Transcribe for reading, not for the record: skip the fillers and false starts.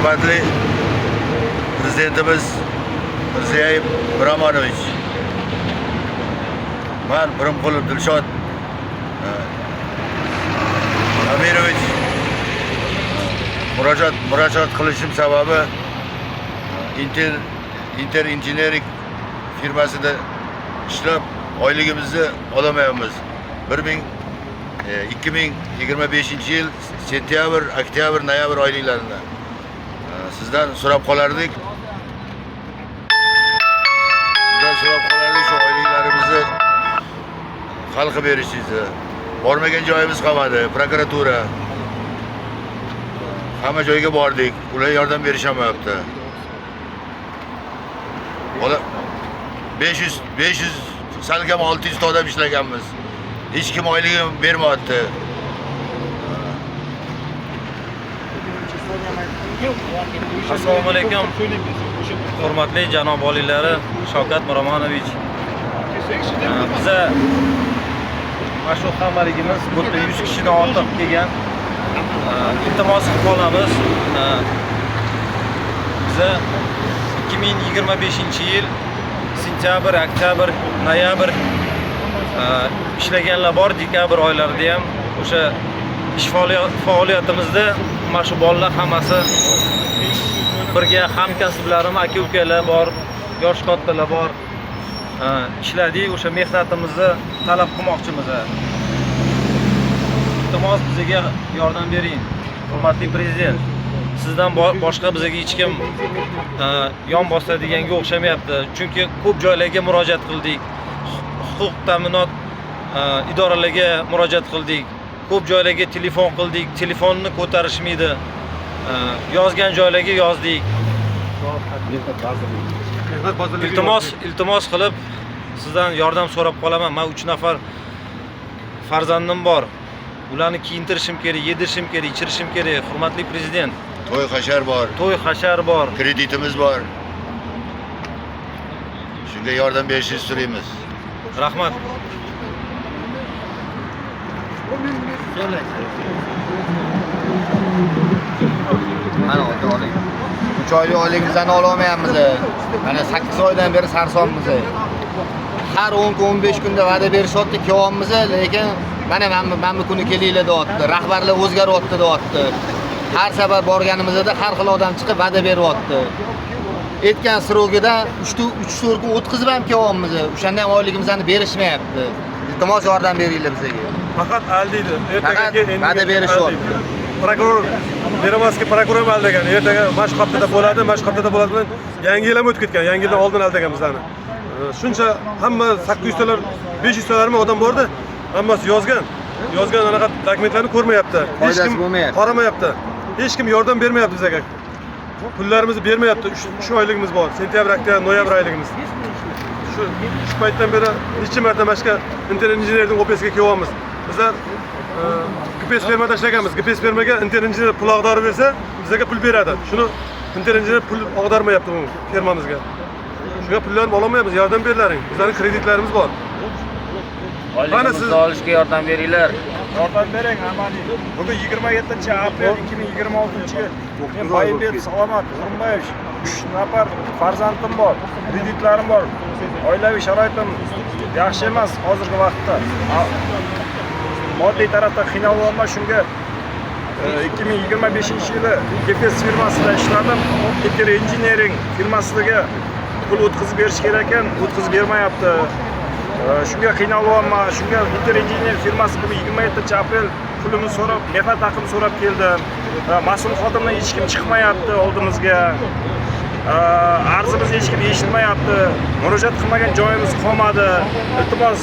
Hurmatli Prezidentimiz Mirziyoyev Miromonovich, men Pirimqulov Dilshod Amirovich murojaat qilishim sababi Inter Engineering firmasida ishlab oyligimizni olamayapmiz. 2025 yil sentyabr, oktyabr, noyabr oyliklarini sizdan so'rab qolardik. Shu oyliklarimizni hal qilib berishingizni. Bormagan joyimiz qolmadi. Prokuratura hamma joyga bordik. Ular yordam berishamayapti. 500 salkam 600 ta odam ishlaganmiz. Hech kim oyligini bermayapti. Assalomu alaykum. Hurmatli janob oliylari, Shavkat Miromonovich. Biza mana shu hammaligimiz xuddi 100 kishidan ortiq kelgan. Iltimos qilib qolamiz. Biza 2025-yil sentyabr, oktyabr, noyabr ishlaganlar bor, dekabr oylarida ham o'sha ish faoliyatimizda mana shu bolalar hammasi birga hamkasblarim, aka-ukalar bor, yosh kattalar bor. Ishladik, o'sha mehnatimizni talab qilmoqchimiz. Iltimos bizga yordam bering. Hurmatli prezident, sizdan boshqa bizga hech kim yon bosadiganga o'xshamayapti. Chunki ko'p joylarga murojaat qildik. Huquq ta'minot idoralariga murojaat qildik. Ko'p joylarga telefon qildik, telefonni ko'tarishmaydi. Yozgan joylarga yozdik. Iltimos qilib sizdan yordam so'rab qolaman. Men 3 nafar farzandim bor. Ularni kiyintirishim kerak, yedirishim kerak, ichirishim kerak. Hurmatli prezident, To'y hashar bor. To'y hashar bor. Kreditimiz bor. Shunga yordam berishingizni so'raymiz. Rahmat. Mana oling. 3 oylik oyligimizni ololmayapmiz. Mana 8 oydan beri sarsonmiz. Har 10-15 kunda va'da berishyapti, kelyapmiz, lekin mana mana kuni kelinglar deyapti. Rahbarlar o'zgaryapti deyapti. Har safar borganimizda har xil odam chiqib va'da beryapti. Aytgan srogida 3-4 kun o'tkazib ham kelyapmiz. O'shanda ham oyligimizni berishmayapti. Iltimos yordam beringlar bizga. Faqat aldaydi. Ertaga va'da berishyapti. Prokuror beramaski, prokuror aldagan. Ertaga mashq haftada bo'ladi, mashq haftada bo'ladi bilan yangi yil ham o'tib ketgan. Yangi yildan oldin aldagan bizlarni. Shuncha hamma 800 talar, 500 talarmi odam bordi. Hammasi yozgan anaqa dokumentlarni ko'rmayapti. Hech kim qaramayapti. Hech kim yordam bermayapti bizga. Pullarimizni bermayapti. 3 oyligimiz bor. Sentyabr, oktyabr, noyabr oyligimiz. Shu paytdan beri necha marta mashqa Inter Engineering ofisiga kelyapmiz. Bizlar GPS firmada ishlaganmiz. GPS firmaga Inter Engineering pul ag'darib bersa, bizga pul beradi. Shuni Inter Engineering pul ag'darmayapti bu firmamizga. Shunga pullarni ololmayapmiz. Yordam berlaring. Bizlarning kreditlarimiz bor. Oyligimizni olishga yordam beringlar. Yordam bering, amaliy. Bugun 27-aprel 2026-yil. Men Boybek Salomat Qurmonboyev 3 nafar farzandim bor, kreditlarim bor. Oilaviy sharoitim yaxshi emas hozirgi vaqtda. Moddiy tarafdan qiynalyapman. Shunga 2025-yili GPS firmasida ishladim. Inter Engineering firmasiga pul o'tkazib berish kerak ekan, o'tkazib bermayapti. Shunga qiynalyapman. Shunga Inter Engineering firmasi 27-aprel pulimni so'rab, mehnat haqimni so'rab keldim. Mas'ul xodimlar hech kim chiqmayapti oldimizga. Arzimiz hech kim eshitmayapti. Murojaat qilmagan joyimiz qolmadi. Iltimos